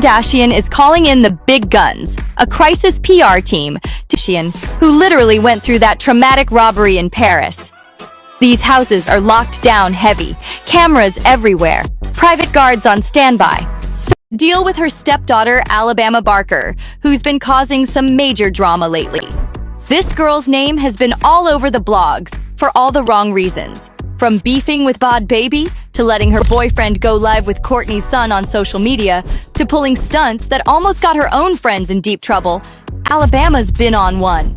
Kardashian is calling in the big guns, a crisis PR team, who literally went through that traumatic robbery in Paris. These houses are locked down heavy, cameras everywhere, private guards on standby. So deal with her stepdaughter, Alabama Barker, who's been causing some major drama lately. This girl's name has been all over the blogs for all the wrong reasons. From beefing with Bod Baby, to letting her boyfriend go live with Kourtney's son on social media, to pulling stunts that almost got her own friends in deep trouble, Alabama's been on one.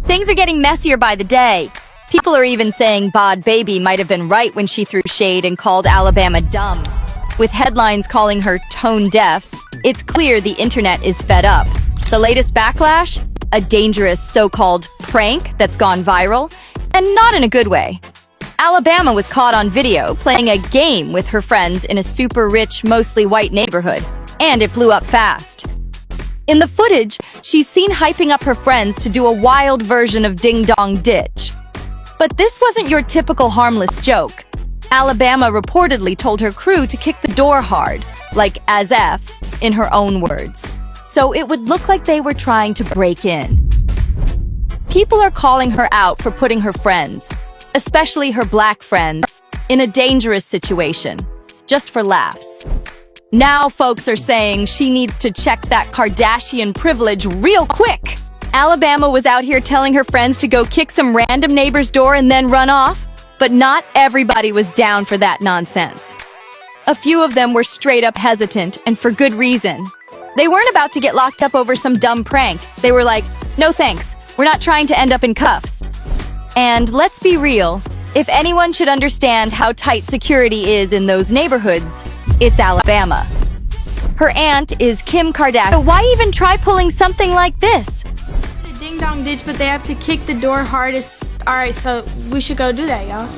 Things are getting messier by the day. People are even saying Bod Baby might have been right when she threw shade and called Alabama dumb. With headlines calling her tone deaf, it's clear the internet is fed up. The latest backlash? A dangerous so-called prank that's gone viral, and not in a good way. Alabama was caught on video playing a game with her friends in a super rich, mostly white neighborhood, and it blew up fast. In the footage, she's seen hyping up her friends to do a wild version of Ding Dong Ditch. But this wasn't your typical harmless joke. Alabama reportedly told her crew to kick the door hard, like as F, in her own words, so it would look like they were trying to break in. People are calling her out for putting her friends, especially her black friends, in a dangerous situation, just for laughs. Now folks are saying she needs to check that Kardashian privilege real quick. Alabama was out here telling her friends to go kick some random neighbor's door and then run off, but not everybody was down for that nonsense. A few of them were straight up hesitant, and for good reason. They weren't about to get locked up over some dumb prank. They were like, no thanks, we're not trying to end up in cuffs. And let's be real, if anyone should understand how tight security is in those neighborhoods, it's Alabama. Her aunt is Kim Kardashian. So why even try pulling something like this? A ding dong ditch, but they have to kick the door hardest. Alright, so we should go do that, y'all.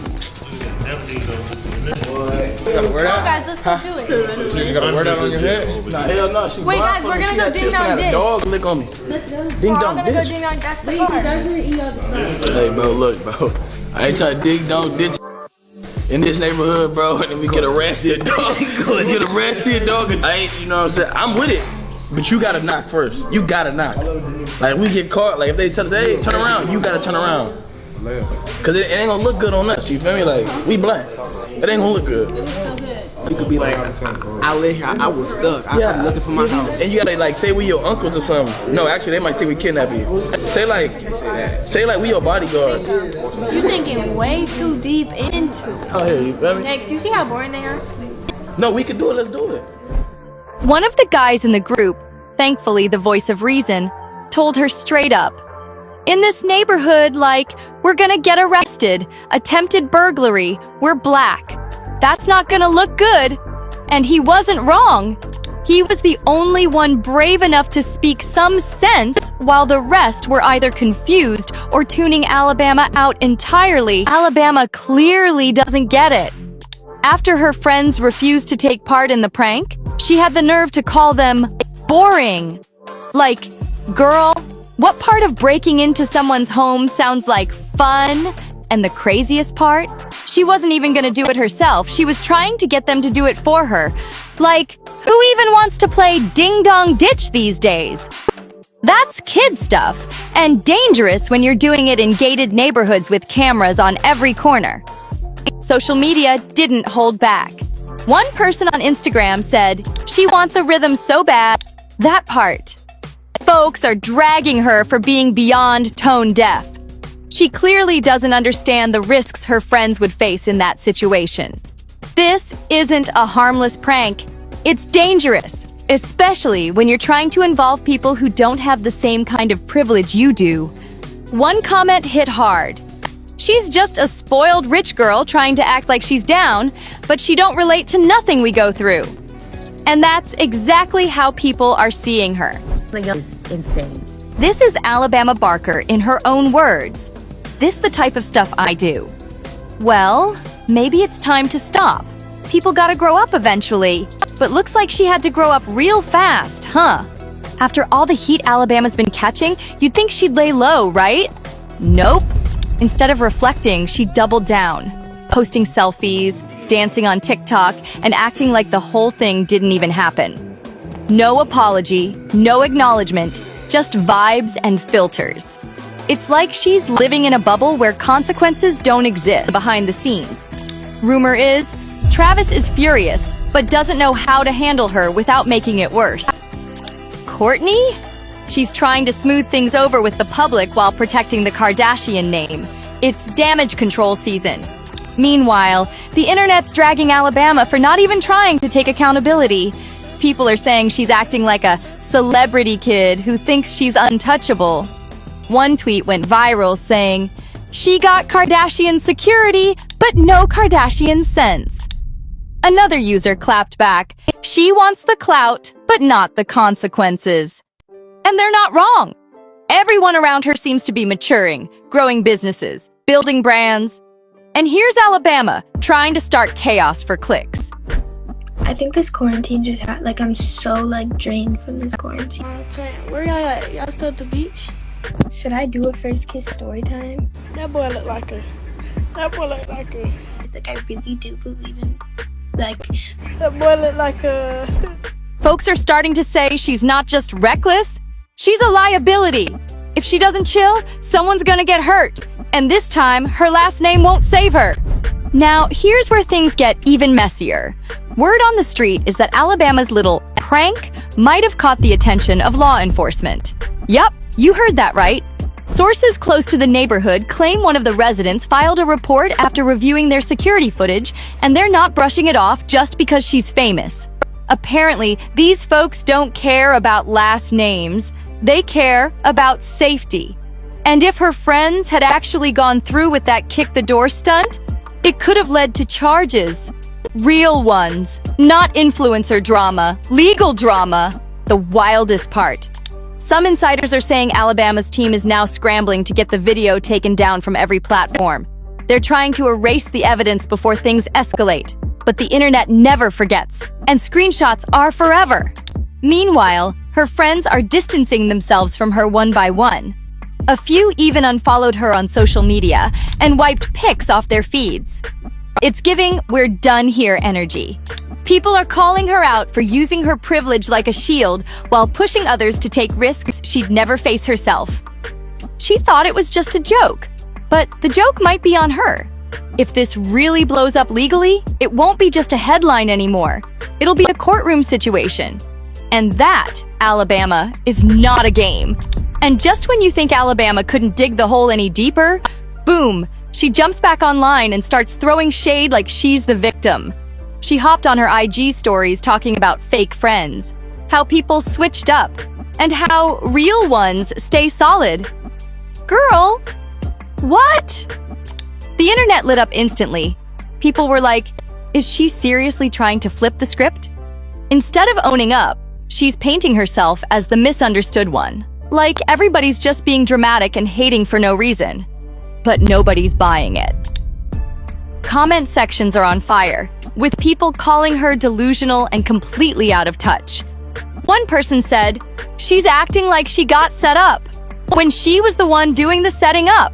Come on guys, let's go do it. You got a word out on your head? Nah, hell no. Wait guys, we're gonna go ding dong ditch. Dog lick on me. Let's go. Ding I'm dong gonna go ditch. ding dong, that's the part. Hey bro, look bro. I ain't trying to dig dong ditch in this neighborhood, bro, and then we get arrested, dog. Get arrested, dog. I ain't, you know what I'm saying? I'm with it. But you gotta knock first. You gotta knock. Like, we get caught, like, if they tell us, hey, turn around, you gotta turn around. Cause it ain't gonna look good on us, you feel me? Like, we black. It ain't gonna look good. You could be like, I live here, I was stuck. I'm looking for my house. And you gotta, like, say we your uncles or something. No, actually, they might think we kidnap you. Say like we your bodyguards. You're thinking way too deep into it. Oh, here, you feel me? Next, you see how boring they are? No, we can do it, let's do it. One of the guys in the group, thankfully the voice of reason, told her straight up, in this neighborhood, like, we're gonna get arrested, attempted burglary, we're black. That's not gonna look good. And he wasn't wrong. He was the only one brave enough to speak some sense, while the rest were either confused or tuning Alabama out entirely. Alabama clearly doesn't get it. After her friends refused to take part in the prank, she had the nerve to call them boring. Like, girl, what part of breaking into someone's home sounds like fun? And the craziest part? She wasn't even gonna do it herself. She was trying to get them to do it for her. Like, who even wants to play Ding Dong Ditch these days? That's kid stuff, and dangerous when you're doing it in gated neighborhoods with cameras on every corner. Social media didn't hold back. One person on Instagram said, she wants a rhythm so bad. That part. Folks are dragging her for being beyond tone deaf. She clearly doesn't understand the risks her friends would face in that situation. This isn't a harmless prank. It's dangerous, especially when you're trying to involve people who don't have the same kind of privilege you do. One comment hit hard. She's just a spoiled rich girl trying to act like she's down, but she don't relate to nothing we go through. And that's exactly how people are seeing her. Is insane. This is Alabama Barker in her own words. This the type of stuff I do. Well, maybe it's time to stop. People gotta grow up eventually, but looks like she had to grow up real fast, huh? After all the heat Alabama's been catching, you'd think she'd lay low, right? Nope. Instead of reflecting, she doubled down, posting selfies, dancing on TikTok, and acting like the whole thing didn't even happen. No apology, no acknowledgement, just vibes and filters. It's like she's living in a bubble where consequences don't exist behind the scenes. Rumor is, Travis is furious, but doesn't know how to handle her without making it worse. Kourtney? She's trying to smooth things over with the public while protecting the Kardashian name. It's damage control season. Meanwhile, the internet's dragging Alabama for not even trying to take accountability. People are saying she's acting like a celebrity kid who thinks she's untouchable. One tweet went viral saying, "She got Kardashian security, but no Kardashian sense." Another user clapped back, "She wants the clout, but not the consequences." And they're not wrong. Everyone around her seems to be maturing, growing businesses, building brands. And here's Alabama, trying to start chaos for clicks. I think this quarantine just had, I'm so, drained from this quarantine. Where y'all at? Y'all still at the beach? Should I do a first kiss story time? That boy look like a... It's I really do believe in, That boy look like a... Folks are starting to say she's not just reckless, she's a liability. If she doesn't chill, someone's gonna get hurt. And this time, her last name won't save her. Now, here's where things get even messier. Word on the street is that Alabama's little prank might have caught the attention of law enforcement. Yup, you heard that right. Sources close to the neighborhood claim one of the residents filed a report after reviewing their security footage, and they're not brushing it off just because she's famous. Apparently, these folks don't care about last names. They care about safety. And if her friends had actually gone through with that kick-the-door stunt, it could have led to charges. Real ones, not influencer drama, legal drama. The wildest part. Some insiders are saying Alabama's team is now scrambling to get the video taken down from every platform. They're trying to erase the evidence before things escalate. But the internet never forgets, and screenshots are forever. Meanwhile, her friends are distancing themselves from her one by one. A few even unfollowed her on social media and wiped pics off their feeds. It's giving "we're done here" energy. People are calling her out for using her privilege like a shield while pushing others to take risks she'd never face herself. She thought it was just a joke, but the joke might be on her. If this really blows up legally, it won't be just a headline anymore. It'll be a courtroom situation. And that, Alabama, is not a game. And just when you think Alabama couldn't dig the hole any deeper, boom, she jumps back online and starts throwing shade like she's the victim. She hopped on her IG stories talking about fake friends, how people switched up, and how real ones stay solid. Girl, what? The internet lit up instantly. People were like, is she seriously trying to flip the script? Instead of owning up, she's painting herself as the misunderstood one. Like everybody's just being dramatic and hating for no reason. But nobody's buying it. Comment sections are on fire, with people calling her delusional and completely out of touch. One person said, she's acting like she got set up, when she was the one doing the setting up.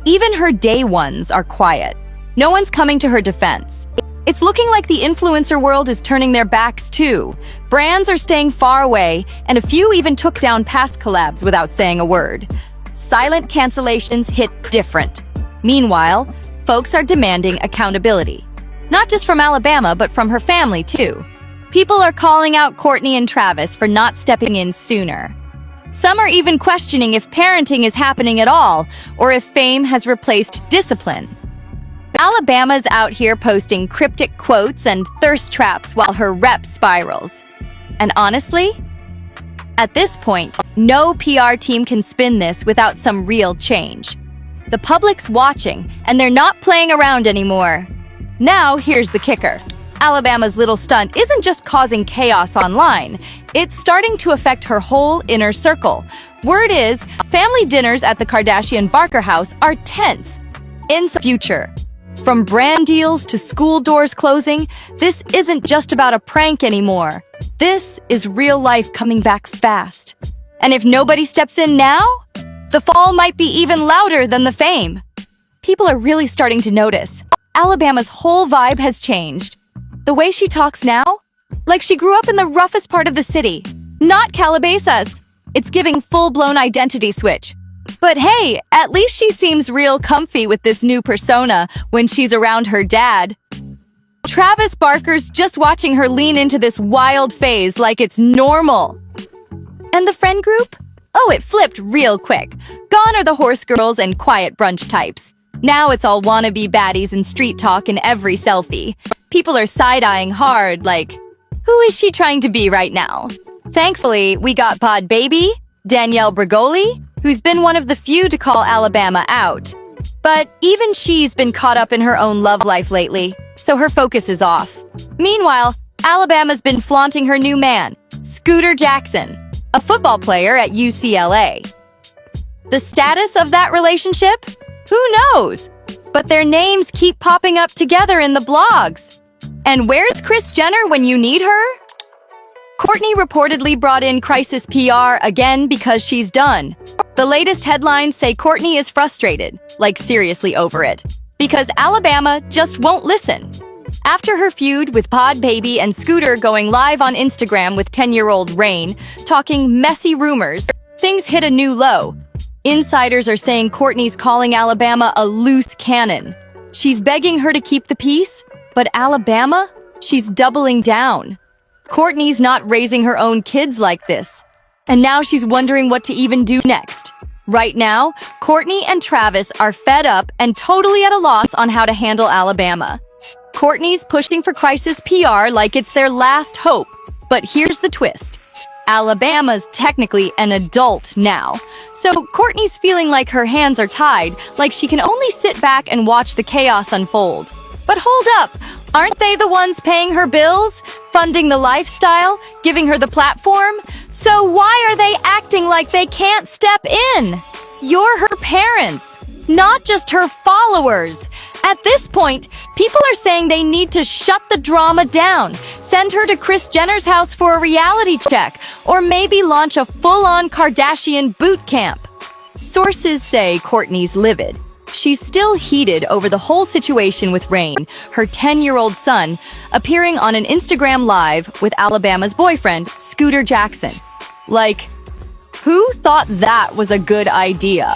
Even her day ones are quiet. No one's coming to her defense. It's looking like the influencer world is turning their backs too. Brands are staying far away, and a few even took down past collabs without saying a word. Silent cancellations hit different. Meanwhile, folks are demanding accountability. Not just from Alabama, but from her family too. People are calling out Kourtney and Travis for not stepping in sooner. Some are even questioning if parenting is happening at all, or if fame has replaced discipline. Alabama's out here posting cryptic quotes and thirst traps while her rep spirals. And honestly, at this point, no PR team can spin this without some real change. The public's watching, and they're not playing around anymore. Now, here's the kicker. Alabama's little stunt isn't just causing chaos online. It's starting to affect her whole inner circle. Word is, family dinners at the Kardashian Barker house are tense. In the future, from brand deals to school doors closing, this isn't just about a prank anymore. This is real life coming back fast. And if nobody steps in now, the fall might be even louder than the fame. People are really starting to notice. Alabama's whole vibe has changed. The way she talks now, Like she grew up in the roughest part of the city. Not Calabasas. It's giving full-blown identity switch. But hey, at least she seems real comfy with this new persona when she's around her dad. Travis Barker's just watching her lean into this wild phase like it's normal. And the friend group? Oh, it flipped real quick. Gone are the horse girls and quiet brunch types. Now it's all wannabe baddies and street talk in every selfie. People are side-eyeing hard like, who is she trying to be right now? Thankfully, we got Pod Baby, Danielle Bregoli, who's been one of the few to call Alabama out. But even she's been caught up in her own love life lately, so her focus is off. Meanwhile, Alabama's been flaunting her new man, Scooter Jackson, a football player at UCLA. The status of that relationship? Who knows? But their names keep popping up together in the blogs. And where's Kris Jenner when you need her? Kourtney reportedly brought in crisis PR again because she's done. The latest headlines say Kourtney is frustrated, like seriously over it, because Alabama just won't listen. After her feud with Pod Baby and Scooter going live on Instagram with 10-year-old Rain, talking messy rumors, things hit a new low. Insiders are saying Kourtney's calling Alabama a loose cannon. She's begging her to keep the peace, but Alabama? She's doubling down. Kourtney's not raising her own kids like this. And now she's wondering what to even do next. Right now, Kourtney and Travis are fed up and totally at a loss on how to handle Alabama. Kourtney's pushing for crisis PR like it's their last hope. But here's the twist. Alabama's technically an adult now. So Kourtney's feeling like her hands are tied, like she can only sit back and watch the chaos unfold. But hold up, aren't they the ones paying her bills, funding the lifestyle, giving her the platform? So why are they acting like they can't step in? You're her parents, not just her followers. At this point, people are saying they need to shut the drama down, send her to Kris Jenner's house for a reality check, or maybe launch a full-on Kardashian boot camp. Sources say Kourtney's livid. She's still heated over the whole situation with Rain, her 10-year-old son, appearing on an Instagram Live with Alabama's boyfriend, Scooter Jackson. Like, who thought that was a good idea?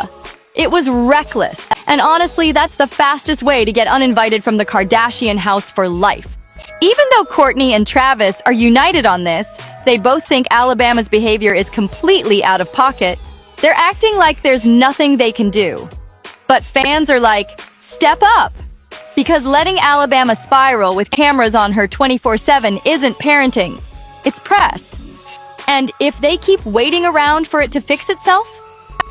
It was reckless, and honestly, that's the fastest way to get uninvited from the Kardashian house for life. Even though Kourtney and Travis are united on this, they both think Alabama's behavior is completely out of pocket. They're acting like there's nothing they can do. But fans are like, step up! Because letting Alabama spiral with cameras on her 24/7 isn't parenting. It's press. And if they keep waiting around for it to fix itself,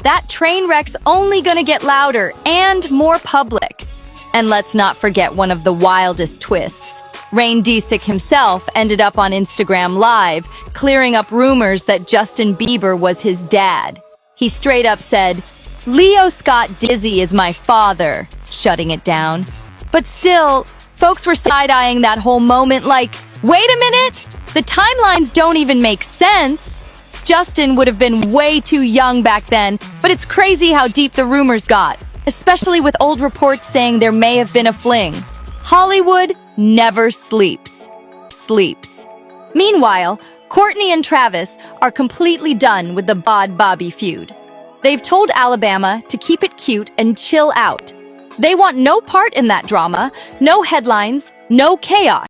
that train wreck's only gonna get louder and more public. And let's not forget one of the wildest twists. Rain Disick himself ended up on Instagram Live, clearing up rumors that Justin Bieber was his dad. He straight up said, "Leo Scott Dizzy is my father," shutting it down. But still, folks were side-eyeing that whole moment like, wait a minute, the timelines don't even make sense. Justin would have been way too young back then, but it's crazy how deep the rumors got, especially with old reports saying there may have been a fling. Hollywood never sleeps. Meanwhile, Kourtney and Travis are completely done with the Bod Bobby feud. They've told Alabama to keep it cute and chill out. They want no part in that drama, no headlines, no chaos.